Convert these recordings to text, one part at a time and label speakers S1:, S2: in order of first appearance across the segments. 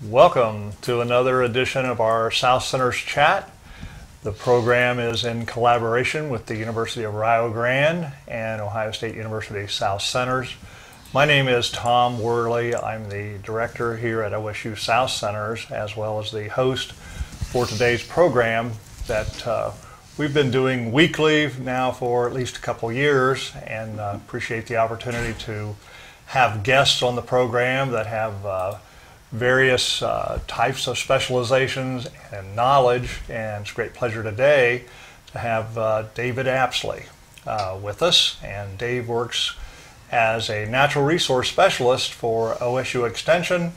S1: Welcome to another edition of our South Centers Chat. The program is in collaboration with the University of Rio Grande and Ohio State University South Centers. My name is Tom Worley. I'm the director here at OSU South Centers, as well as the host for today's program that we've been doing weekly now for at least a couple years, and appreciate the opportunity to have guests on the program that have various types of specializations and knowledge, and it's a great pleasure today to have David Apsley with us. And Dave works as a natural resource specialist for OSU Extension.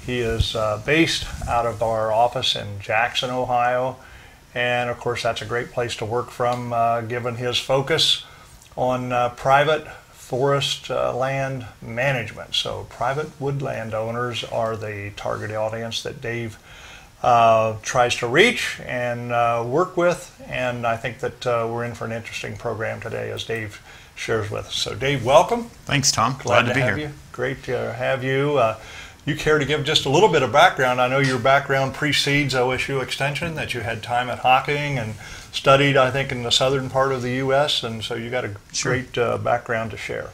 S1: He is based out of our office in Jackson, Ohio, and of course that's a great place to work from given his focus on private forest land management. So private woodland owners are the target audience that Dave tries to reach and work with, and I think that we're in for an interesting program today as Dave shares with us. So Dave, welcome.
S2: Thanks, Tom. Glad to be here.
S1: You. Great to have you. You care to give just a little bit of background? I know your background precedes OSU Extension, that you had time at Hocking and studied, I think, in the southern part of the U.S., and so you got a great background to share.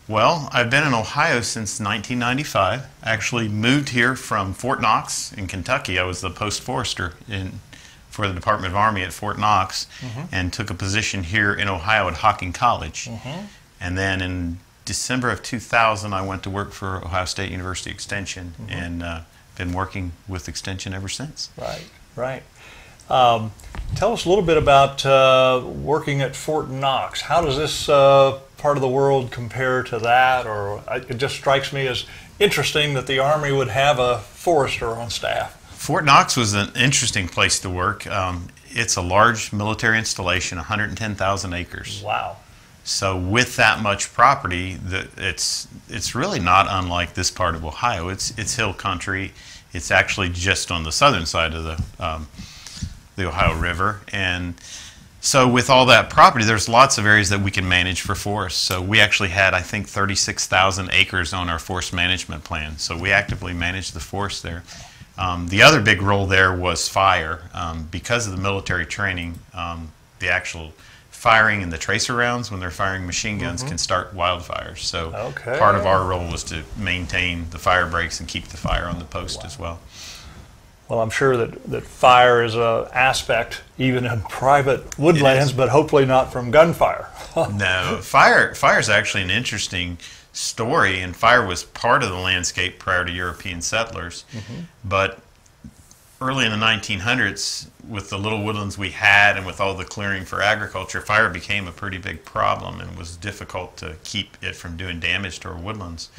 S2: Well, I've been in Ohio since 1995. I actually moved here from Fort Knox in Kentucky. I was the post forester for the Department of Army at Fort Knox, and took a position here in Ohio at Hocking College. And then in December of 2000, I went to work for Ohio State University Extension, and been working with Extension ever since.
S1: Right. Tell us a little bit about working at Fort Knox. How does this part of the world compare to that? Or it just strikes me as interesting that the Army would have a forester on staff.
S2: Fort Knox was an interesting place to work. It's a large military installation, 110,000 acres.
S1: Wow.
S2: So with that much property, it's really not unlike this part of Ohio. It's hill country. It's actually just on the southern side of the Ohio River, and so with all that property, there's lots of areas that we can manage for forest. So we actually had, I think, 36,000 acres on our forest management plan. So we actively managed the forest there. The other big role there was fire. Because of the military training, the actual firing and the tracer rounds, when they're firing machine guns, can start wildfires. So part of our role was to maintain the fire breaks and keep the fire on the post as well.
S1: Well, I'm sure that fire is an aspect even in private woodlands, but hopefully not from gunfire.
S2: No, fire is actually an interesting story, and fire was part of the landscape prior to European settlers. But early in the 1900s, with the little woodlands we had and with all the clearing for agriculture, fire became a pretty big problem and was difficult to keep it from doing damage to our woodlands.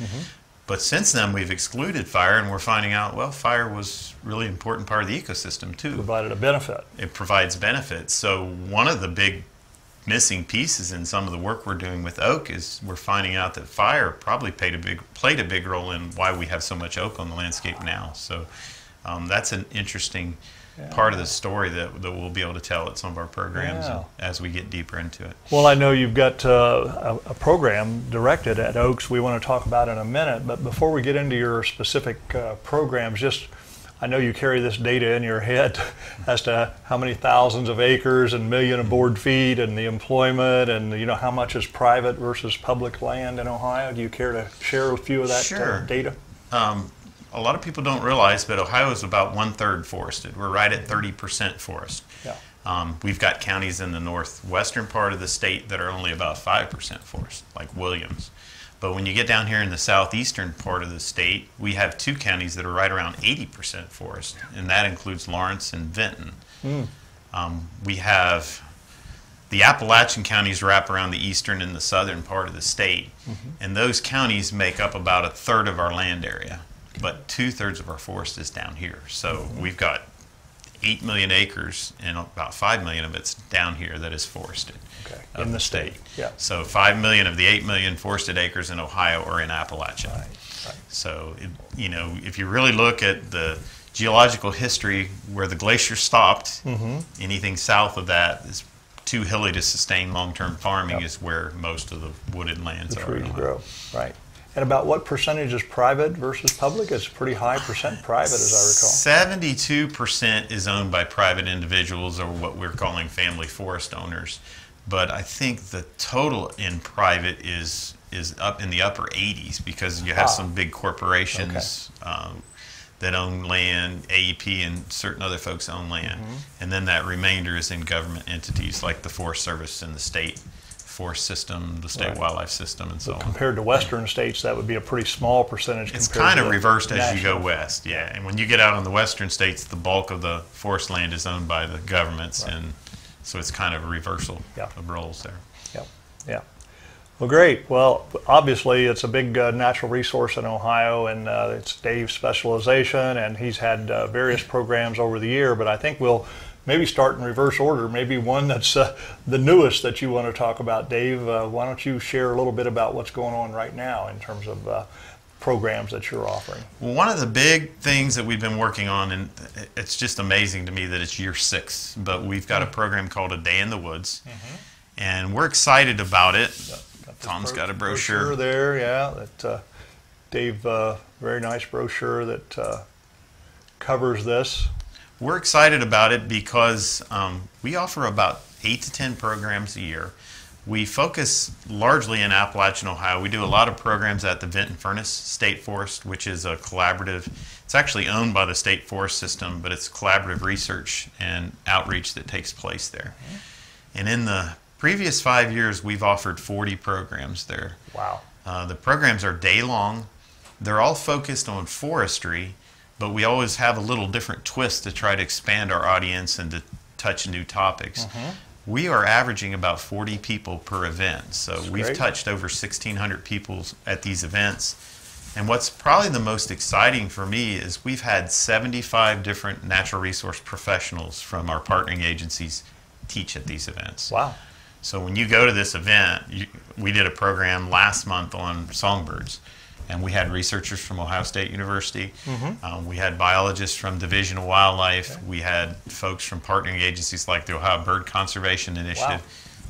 S2: But since then, we've excluded fire, and we're finding out, well, fire was really an important part of the ecosystem, too.
S1: Provided a benefit.
S2: It provides benefits. So one of the big missing pieces in some of the work we're doing with oak is we're finding out that fire probably played a big role in why we have so much oak on the landscape now. So that's an interesting part of the story that we'll be able to tell at some of our programs as we get deeper into it.
S1: Well, I know you've got a program directed at oaks we want to talk about in a minute, but before we get into your specific programs, I know you carry this data in your head as to how many thousands of acres and million of board feet and the employment, and how much is private versus public land in Ohio. Do you care to share a few of that data?
S2: A lot of people don't realize, but Ohio is about 1/3 forested. We're right at 30% forest. We've got counties in the northwestern part of the state that are only about 5% forest, like Williams. But when you get down here in the southeastern part of the state, we have two counties that are right around 80% forest, and that includes Lawrence and Vinton. We have the Appalachian counties wrap around the eastern and the southern part of the state, and those counties make up about 1/3 of our land area. But 2/3 of our forest is down here. So we've got 8 million acres, and about 5 million of it's down here that is forested
S1: in the state.
S2: So 5 million of the 8 million forested acres in Ohio are in Appalachia. So, if you really look at the geological history where the glacier stopped, anything south of that is too hilly to sustain long-term farming is where most of the wooded lands are.
S1: The trees grow, right. And about what percentage is private versus public? It's a pretty high percent private, as I recall.
S2: 72% is owned by private individuals, or what we're calling family forest owners. But I think the total in private is up in the upper 80s, because you have some big corporations that own land, AEP and certain other folks own land. And then that remainder is in government entities like the Forest Service and the state forest system, the state wildlife system, and so on.
S1: Compared to western states, that would be a pretty small percentage.
S2: It's kind of reversed as you go west, yeah. And when you get out on the western states, the bulk of the forest land is owned by the governments, and so it's kind of a reversal of roles there.
S1: Yeah. Well, great. Well, obviously, it's a big natural resource in Ohio, and it's Dave's specialization, and he's had various programs over the year, but I think we'll maybe start in reverse order, maybe one that's the newest that you want to talk about. Dave, why don't you share a little bit about what's going on right now in terms of programs that you're offering?
S2: Well, one of the big things that we've been working on, and it's just amazing to me that it's year 6, but we've got a program called A Day in the Woods, and we're excited about it. Tom's got a brochure
S1: there, that Dave, very nice brochure that covers this.
S2: We're excited about it because we offer about 8 to 10 programs a year. We focus largely in Appalachian, Ohio. We do a lot of programs at the Vinton Furnace State Forest, which is a collaborative. It's actually owned by the state forest system, but it's collaborative research and outreach that takes place there. And in the previous 5 years, we've offered 40 programs there.
S1: Wow.
S2: The programs are day-long. They're all focused on forestry, but we always have a little different twist to try to expand our audience and to touch new topics. We are averaging about 40 people per event, so we've touched over 1,600 people at these events. And what's probably the most exciting for me is we've had 75 different natural resource professionals from our partnering agencies teach at these events.
S1: Wow.
S2: So when you go to this event, we did a program last month on songbirds, and we had researchers from Ohio State University. We had biologists from Division of Wildlife. We had folks from partnering agencies like the Ohio Bird Conservation Initiative.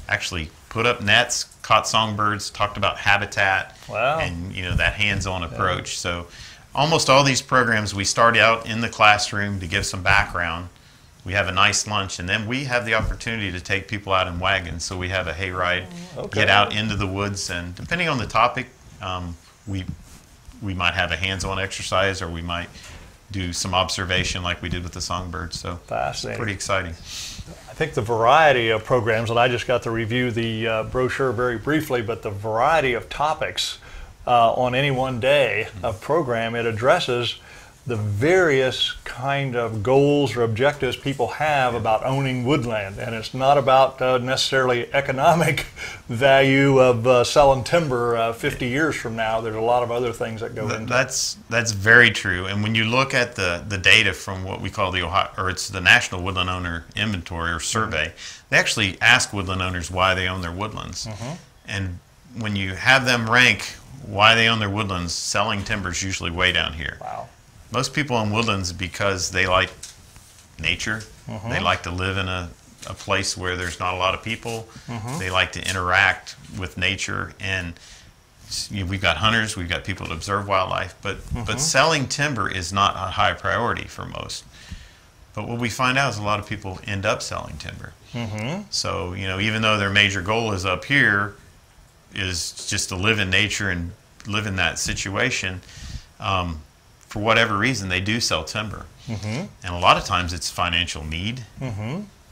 S2: Actually put up nets, caught songbirds, talked about habitat, and that hands-on approach. So almost all these programs, we start out in the classroom to give some background. We have a nice lunch, and then we have the opportunity to take people out in wagons. So we have a hayride, get out into the woods, and depending on the topic, we might have a hands-on exercise, or we might do some observation like we did with the songbirds. So
S1: fascinating.
S2: Pretty exciting.
S1: I think the variety of programs, and I just got to review the brochure very briefly, but the variety of topics on any one day of program, it addresses the various kind of goals or objectives people have about owning woodland. And it's not about necessarily economic value of selling timber 50 years from now. There's a lot of other things that go into it.
S2: That's very true. And when you look at the data from what we call the Ohio, or it's the National Woodland Owner Inventory or Survey, they actually ask woodland owners why they own their woodlands. And when you have them rank why they own their woodlands, selling timber is usually way down here.
S1: Wow.
S2: Most people own woodlands because they like nature. They like to live in a place where there's not a lot of people. They like to interact with nature. And we've got hunters, we've got people that observe wildlife, but selling timber is not a high priority for most. But what we find out is a lot of people end up selling timber. So, even though their major goal is up here, is just to live in nature and live in that situation, for whatever reason, they do sell timber. And a lot of times it's financial need.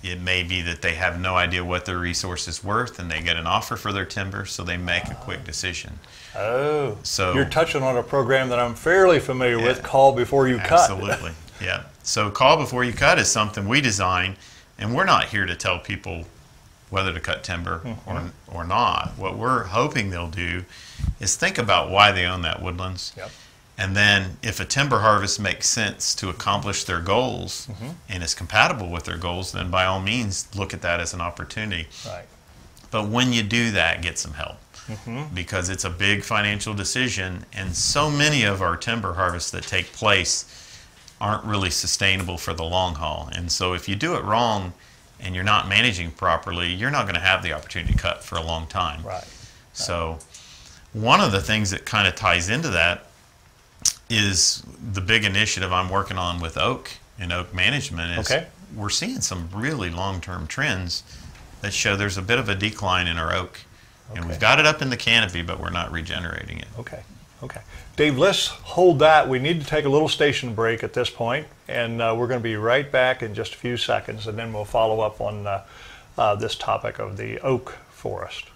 S2: It may be that they have no idea what their resource is worth, and they get an offer for their timber, so they make a quick decision. So
S1: you're touching on a program that I'm fairly familiar with, Call Before You Cut.
S2: Absolutely, yeah. So Call Before You Cut is something we design, and we're not here to tell people whether to cut timber or not. What we're hoping they'll do is think about why they own that woodlands. And then if a timber harvest makes sense to accomplish their goals and is compatible with their goals, then by all means look at that as an opportunity. But when you do that, get some help. Because it's a big financial decision, and so many of our timber harvests that take place aren't really sustainable for the long haul. And so if you do it wrong and you're not managing properly, you're not going to have the opportunity to cut for a long time. So one of the things that kind of ties into that is the big initiative I'm working on with oak and oak management. Is we're seeing some really long-term trends that show there's a bit of a decline in our oak. And we've got it up in the canopy, but we're not regenerating it.
S1: Okay. Dave, let's hold that. We need to take a little station break at this point, and we're going to be right back in just a few seconds, and then we'll follow up on this topic of the oak forest.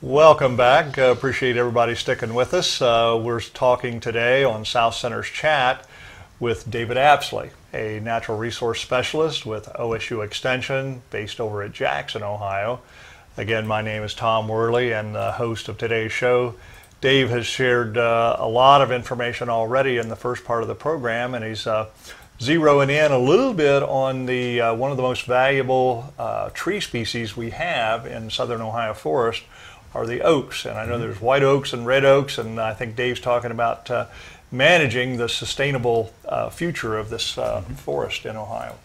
S1: Welcome back. Appreciate everybody sticking with us. We're talking today on South Center's Chat with David Apsley, a natural resource specialist with OSU Extension based over at Jackson, Ohio. Again, my name is Tom Worley and the host of today's show. Dave has shared a lot of information already in the first part of the program, and he's zeroing in a little bit on the one of the most valuable tree species we have in southern Ohio forest are the oaks. And I know there's white oaks and red oaks, and I think Dave's talking about managing the sustainable future of this forest in Ohio.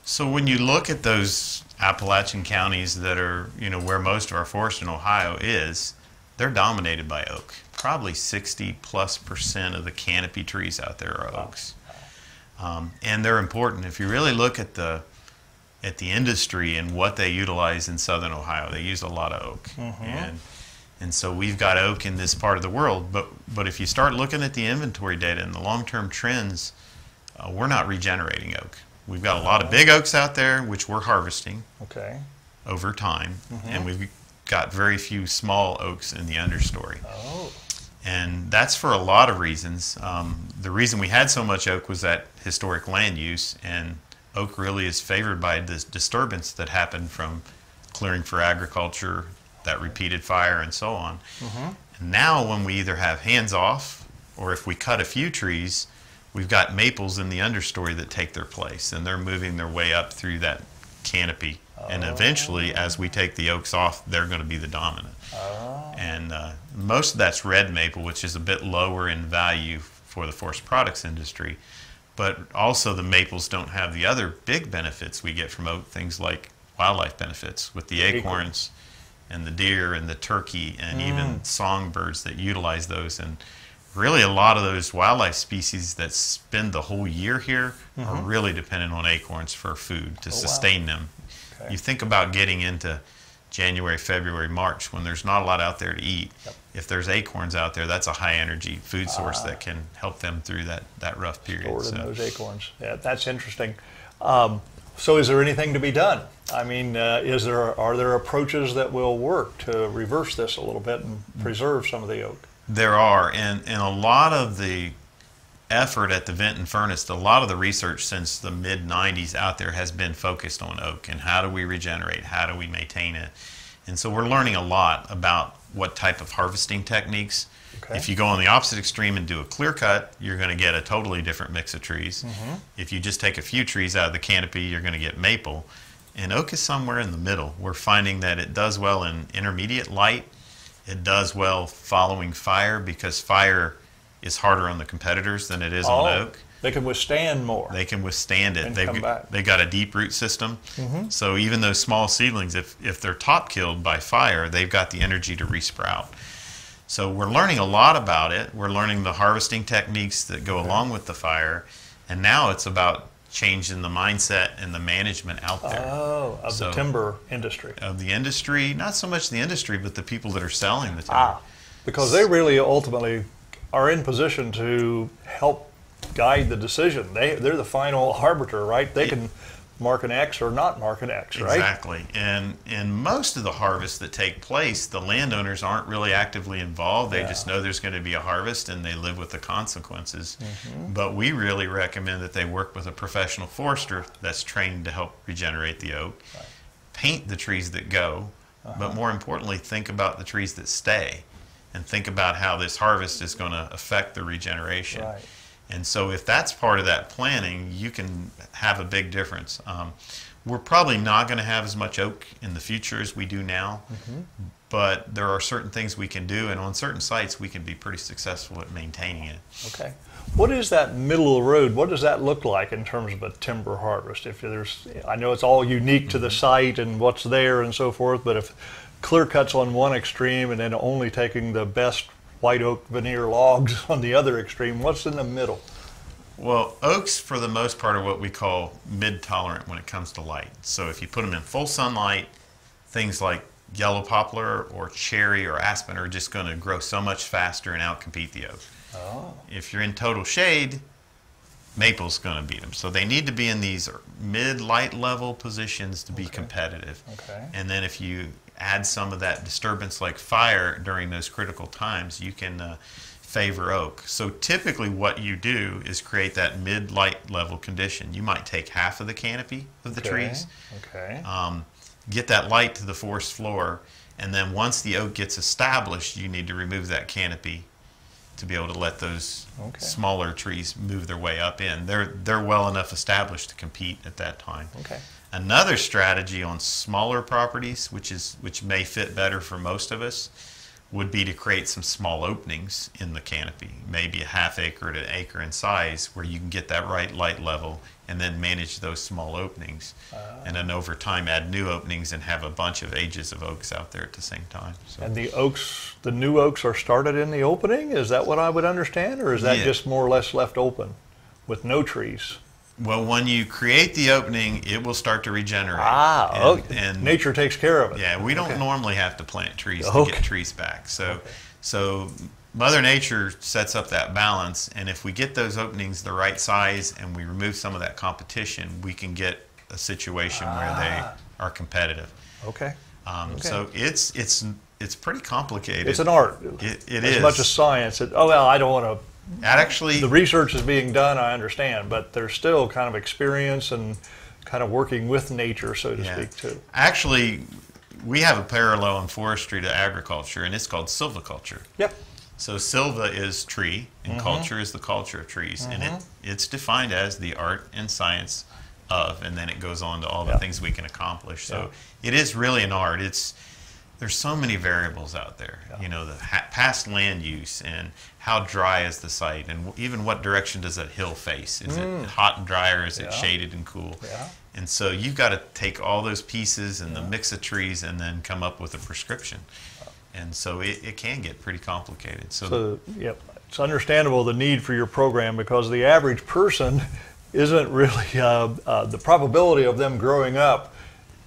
S2: So when you look at those Appalachian counties that are, where most of our forest in Ohio is, they're dominated by oak. Probably 60+% of the canopy trees out there are oaks. And they're important. If you really look at the industry and what they utilize in southern Ohio, they use a lot of oak. And so we've got oak in this part of the world, but if you start looking at the inventory data and the long-term trends, we're not regenerating oak. We've got a lot of big oaks out there, which we're harvesting over time, and we've got very few small oaks in the understory. And that's for a lot of reasons. The reason we had so much oak was that historic land use, and oak really is favored by this disturbance that happened from clearing for agriculture, that repeated fire, and so on. And now when we either have hands off, or if we cut a few trees, we've got maples in the understory that take their place, and they're moving their way up through that canopy. And eventually, as we take the oaks off, they're going to be the dominant. And most of that's red maple, which is a bit lower in value for the forest products industry. But also the maples don't have the other big benefits we get from oak, things like wildlife benefits with the acorns and the deer and the turkey and even songbirds that utilize those. And really a lot of those wildlife species that spend the whole year here are really dependent on acorns for food to sustain them. You think about getting into January, February, March when there's not a lot out there to eat. If there's acorns out there, that's a high energy food source that can help them through that rough period.
S1: Stored in those acorns. Yeah, that's interesting. So is there anything to be done? I mean, are there approaches that will work to reverse this a little bit and preserve some of the oak?
S2: There are, and a lot of the effort at the Vent and Furnace, a lot of the research since the mid-90s out there has been focused on oak and how do we regenerate, how do we maintain it. And so we're learning a lot about what type of harvesting techniques. If you go on the opposite extreme and do a clear cut, you're going to get a totally different mix of trees. If you just take a few trees out of the canopy, you're going to get maple. And oak is somewhere in the middle. We're finding that it does well in intermediate light. It does well following fire because fire is harder on the competitors than it is on oak.
S1: They can withstand more.
S2: They can withstand it. They've got a deep root system. So even those small seedlings, if they're top killed by fire, they've got the energy to resprout. So we're learning a lot about it. We're learning the harvesting techniques that go along with the fire. And now it's about changing the mindset and the management out there.
S1: Of the timber industry.
S2: Of the industry, not so much the industry, but the people that are selling the timber.
S1: Because they really ultimately are in position to help guide the decision. They're the final arbiter, right? They can mark an X or not mark an X, right?
S2: Exactly. And in most of the harvests that take place, the landowners aren't really actively involved. They just know there's going to be a harvest and they live with the consequences. But we really recommend that they work with a professional forester that's trained to help regenerate the oak, paint the trees that go, but more importantly, think about the trees that stay and think about how this harvest is going to affect the regeneration. And so if that's part of that planning, you can have a big difference. We're probably not going to have as much oak in the future as we do now, but there are certain things we can do, and on certain sites we can be pretty successful at maintaining it.
S1: Okay. What is that middle of the road? What does that look like in terms of a timber harvest? If there's, I know it's all unique to the site and what's there and so forth, but if clear cuts on one extreme and then only taking the best white oak veneer logs on the other extreme, what's in the middle?
S2: Well, oaks, for the most part, are what we call mid-tolerant when it comes to light. So if you put them in full sunlight, things like yellow poplar or cherry or aspen are just going to grow so much faster and outcompete the oak.
S1: Oh.
S2: If you're in total shade, maple's going to beat them. So they need to be in these mid-light level positions to be competitive.
S1: Okay.
S2: And then if you add some of that disturbance like fire during those critical times, you can favor oak. So typically what you do is create that mid-light level condition. You might take half of the canopy of the trees, get that light to the forest floor, and then once the oak gets established, you need to remove that canopy to be able to let those smaller trees move their way up in. They're well enough established to compete at that time.
S1: Okay.
S2: Another strategy on smaller properties, which may fit better for most of us, would be to create some small openings in the canopy, maybe a half acre to an acre in size, where you can get that right light level and then manage those small openings. And then over time add new openings and have a bunch of ages of oaks out there at the same time. So.
S1: And the oaks, the new oaks are started in the opening? Is that what I would understand? Or is that just more or less left open with no trees?
S2: Well, when you create the opening, it will start to regenerate.
S1: And nature takes care of it.
S2: Yeah, we don't normally have to plant trees to get trees back. So Mother Nature sets up that balance, and if we get those openings the right size and we remove some of that competition, we can get a situation where they are competitive.
S1: Okay.
S2: So it's pretty complicated.
S1: It's an art.
S2: It
S1: as
S2: is.
S1: much as science. I don't want to.
S2: Actually,
S1: the research is being done, I understand, but there's still kind of experience and kind of working with nature, so to speak, too.
S2: Actually, we have a parallel in forestry to agriculture, and it's called silviculture.
S1: Yep.
S2: So silva is tree, and culture is the culture of trees, and it's defined as the art and science of, and then it goes on to all the things we can accomplish. So it is really an art. There's so many variables out there. You know, the past land use and how dry is the site, and even what direction does that hill face? Is it hot and dry, or is it shaded and cool? And so you've got to take all those pieces and the mix of trees and then come up with a prescription. And so it can get pretty complicated. So
S1: it's understandable the need for your program, because the average person isn't really, the probability of them growing up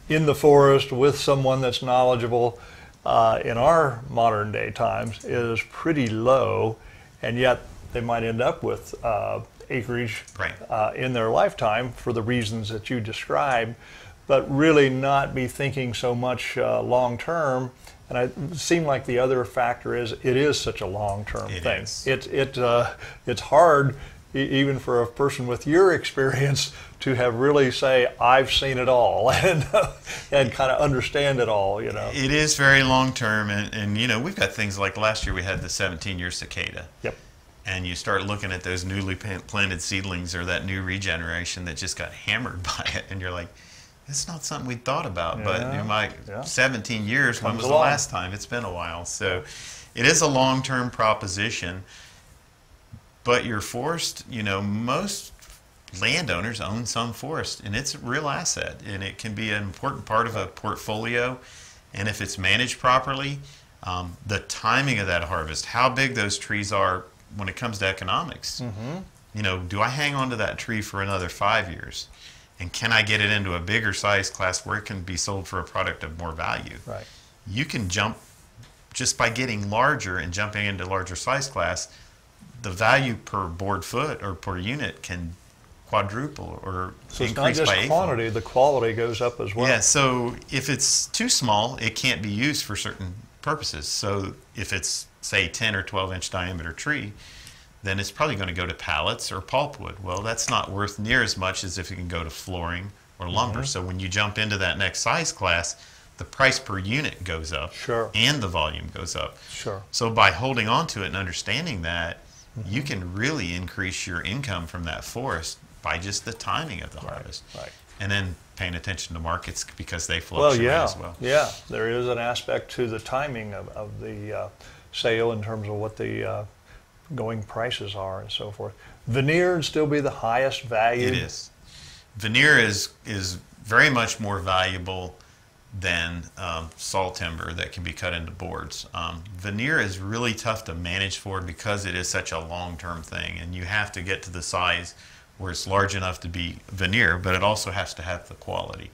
S1: in the forest with someone that's knowledgeable in our modern day times is pretty low, and yet they might end up with acreage in their lifetime for the reasons that you described, but really not be thinking so much long term. And it seemed like the other factor is it is such a long-term thing. It's hard, even for a person with your experience, to have really say, I've seen it all and kind of understand it all, you know.
S2: It is very long-term, and you know, we've got things like last year we had the 17-year cicada.
S1: Yep.
S2: And you start looking at those newly planted seedlings or that new regeneration that just got hammered by it, and you're like, it's not something we thought about, but in my 17 years, when was the last time? It's been a while. So it is a long-term proposition, but your forest, you know, most landowners own some forest, and it's a real asset, and it can be an important part of a portfolio. And if it's managed properly, the timing of that harvest, how big those trees are when it comes to economics. You know, do I hang on to that tree for another 5 years? And can I get it into a bigger size class where it can be sold for a product of more value?
S1: Right.
S2: You can jump, just by getting larger and jumping into larger size class, the value per board foot or per unit can quadruple or
S1: so it's
S2: increase
S1: not
S2: by
S1: just quantity, the quality goes up as well.
S2: Yeah, so if it's too small, it can't be used for certain purposes. So if it's, say, 10 or 12 inch diameter tree, then it's probably going to go to pallets or pulpwood. Well, that's not worth near as much as if it can go to flooring or lumber. So when you jump into that next size class, the price per unit goes up and the volume goes up. So by holding on to it and understanding that, you can really increase your income from that forest by just the timing of the harvest. And then paying attention to markets because they
S1: Well,
S2: fluctuate
S1: yeah,
S2: as well.
S1: yeah. There is an aspect to the timing of the sale in terms of what the going prices are and so forth. Veneer would still be the highest value.
S2: It is. Veneer is very much more valuable than saw timber that can be cut into boards. Veneer is really tough to manage for because it is such a long-term thing, and you have to get to the size where it's large enough to be veneer, but it also has to have the quality.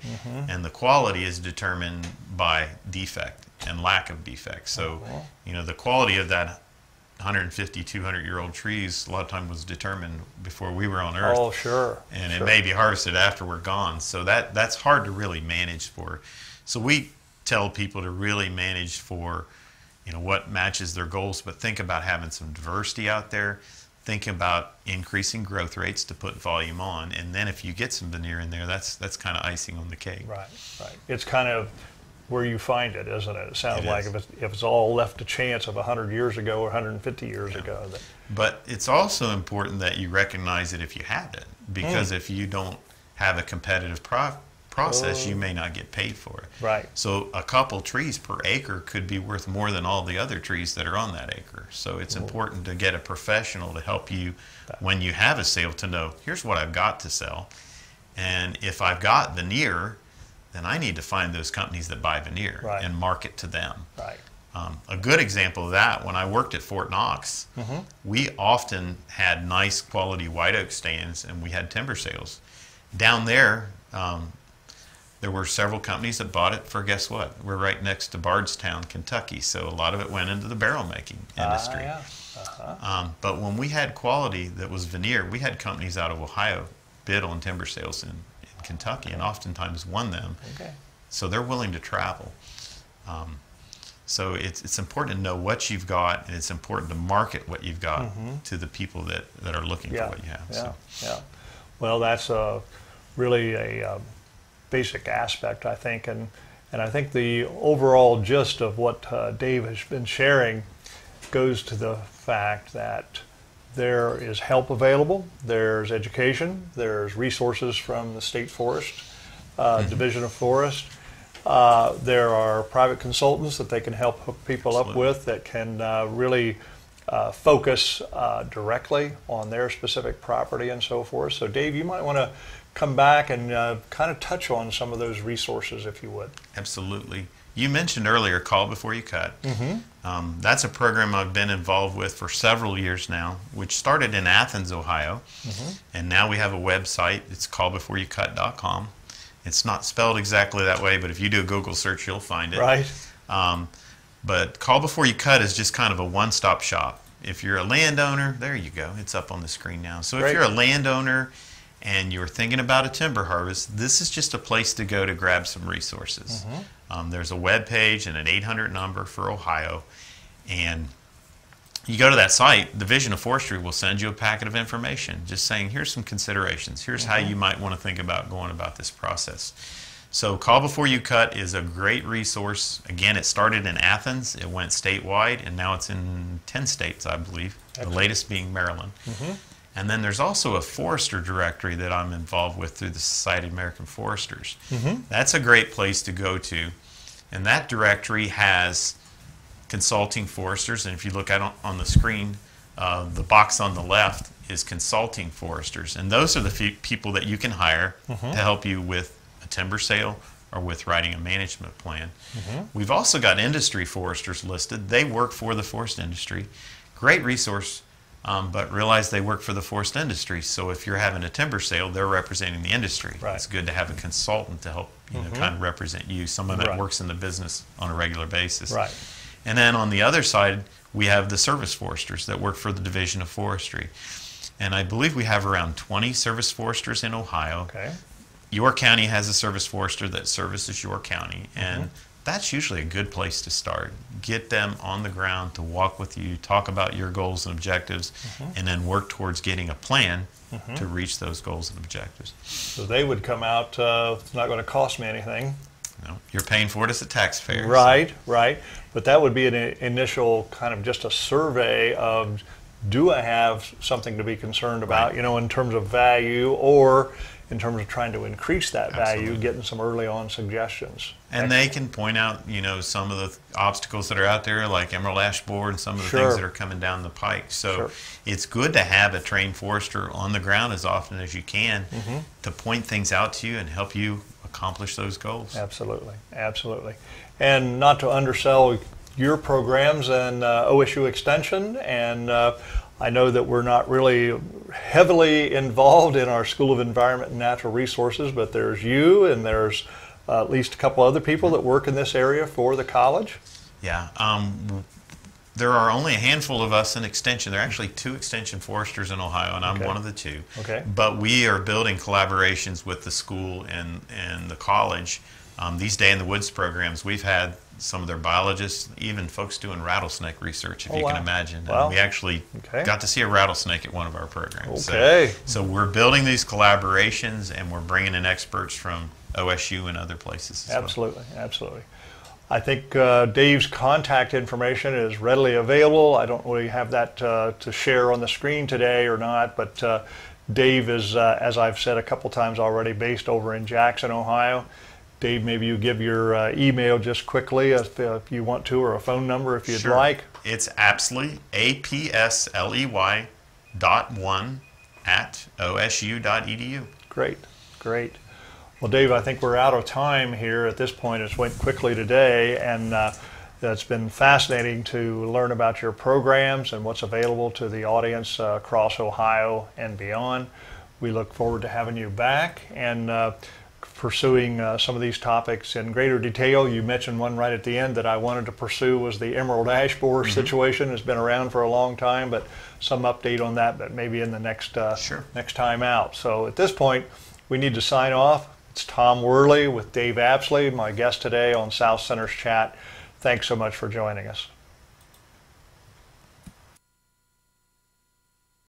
S2: And the quality is determined by defect and lack of defect. So, you know, the quality of that 150, 200-year-old trees a lot of time was determined before we were on Earth.
S1: Oh, sure.
S2: And it may be harvested after we're gone. So that's hard to really manage for. So we tell people to really manage for, you know, what matches their goals, but think about having some diversity out there. Think about increasing growth rates to put volume on, and then if you get some veneer in there, that's kind of icing on the cake.
S1: Right, right. It's kind of where you find it, isn't it? It sounds
S2: It
S1: like
S2: is.
S1: if it's all left to chance of 100 years ago or 150 years ago. That,
S2: But it's also important that you recognize it if you have it, because if you don't have a competitive process, you may not get paid for it.
S1: right.
S2: So a couple trees per acre could be worth more than all the other trees that are on that acre. So it's important to get a professional to help you when you have a sale to know, here's what I've got to sell. And if I've got veneer, then I need to find those companies that buy veneer
S1: Right.
S2: and market to them.
S1: Right.
S2: A good example of that, when I worked at Fort Knox, we often had nice quality white oak stands and we had timber sales. Down there, there were several companies that bought it for, guess what? We're right next to Bardstown, Kentucky, so a lot of it went into the barrel making industry.
S1: Yeah.
S2: But when we had quality that was veneer, we had companies out of Ohio bid on timber sales in Kentucky and oftentimes won them.
S1: Okay.
S2: So they're willing to travel. So it's important to know what you've got, and it's important to market what you've got to the people that are looking for what you have.
S1: Yeah,
S2: So.
S1: yeah. Well, that's really a basic aspect, I think, and I think the overall gist of what Dave has been sharing goes to the fact that there is help available, there's education, there's resources from the State Forest, Division of Forest. There are private consultants that they can help hook people up with that can really focus directly on their specific property and so forth. So Dave, you might want to come back and kind of touch on some of those resources if you would.
S2: Absolutely. You mentioned earlier Call Before You Cut. That's a program I've been involved with for several years now, which started in Athens, Ohio. And now we have a website. It's callbeforeyoucut.com. It's not spelled exactly that way, but if you do a Google search, you'll find it.
S1: Right.
S2: But Call Before You Cut is just kind of a one-stop shop. If you're a landowner, there you go. It's up on the screen now. So
S1: Great.
S2: if you're a landowner and you're thinking about a timber harvest, this is just a place to go to grab some resources. There's a web page and an 800 number for Ohio. And you go to that site, Division of Forestry will send you a packet of information just saying, here's some considerations. Here's how you might want to think about going about this process. So Call Before You Cut is a great resource. Again, it started in Athens. It went statewide, and now it's in 10 states, I believe, the latest being Maryland. And then there's also a forester directory that I'm involved with through the Society of American Foresters. That's a great place to go to. And that directory has consulting foresters. And if you look at on the screen, the box on the left is consulting foresters. And those are the people that you can hire to help you with a timber sale or with writing a management plan. We've also got industry foresters listed. They work for the forest industry. Great resource. But realize they work for the forest industry. So if you're having a timber sale, they're representing the industry.
S1: Right.
S2: It's good to have a consultant to help kind of represent you, someone that works in the business on a regular basis.
S1: Right.
S2: And then on the other side, we have the service foresters that work for the Division of Forestry. And I believe we have around 20 service foresters in Ohio.
S1: Okay.
S2: Your county has a service forester that services your county. And that's usually a good place to start. Get them on the ground to walk with you, talk about your goals and objectives, and then work towards getting a plan to reach those goals and objectives.
S1: So they would come out, it's not going to cost me anything.
S2: No, you're paying for it as a taxpayer.
S1: Right, right. But that would be an initial kind of just a survey of, do I have something to be concerned about, you know, in terms of value, or in terms of trying to increase that value,
S2: Absolutely.
S1: getting some early on suggestions.
S2: And they can point out, some of the obstacles that are out there, like emerald ash borer and some of the
S1: Sure.
S2: things that are coming down the pike. So
S1: Sure.
S2: it's good to have a trained forester on the ground as often as you can to point things out to you and help you accomplish those goals.
S1: Absolutely, absolutely. And not to undersell your programs and OSU Extension, and I know that we're not really heavily involved in our School of Environment and Natural Resources, but there's you and there's at least a couple other people that work in this area for the college.
S2: Yeah. There are only a handful of us in Extension. There are actually 2 Extension foresters in Ohio, and I'm
S1: Okay.
S2: one of the 2.
S1: Okay.
S2: But we are building collaborations with the school and the college. These Day in the Woods programs, we've had some of their biologists, even folks doing rattlesnake research, if
S1: Oh,
S2: you
S1: wow.
S2: can imagine.
S1: Wow.
S2: And we actually
S1: Okay.
S2: got to see a rattlesnake at one of our programs.
S1: Okay.
S2: So we're building these collaborations, and we're bringing in experts from OSU and other places as well.
S1: Absolutely, absolutely. I think Dave's contact information is readily available. I don't really have that to share on the screen today or not, but Dave is, as I've said a couple times already, based over in Jackson, Ohio. Dave, maybe you give your email just quickly if you want to, or a phone number if you'd
S2: Sure.
S1: like.
S2: It's Apsley, APSLEY .1 at osu.edu.
S1: Great, great. Well, Dave, I think we're out of time here at this point. It's went quickly today, and it's been fascinating to learn about your programs and what's available to the audience across Ohio and beyond. We look forward to having you back and pursuing some of these topics in greater detail. You mentioned one right at the end that I wanted to pursue was the emerald ash borer situation. It's been around for a long time, but some update on that, but maybe in the next next time out. So at this point, we need to sign off. It's Tom Worley with Dave Apsley, my guest today on South Center's Chat. Thanks so much for joining us.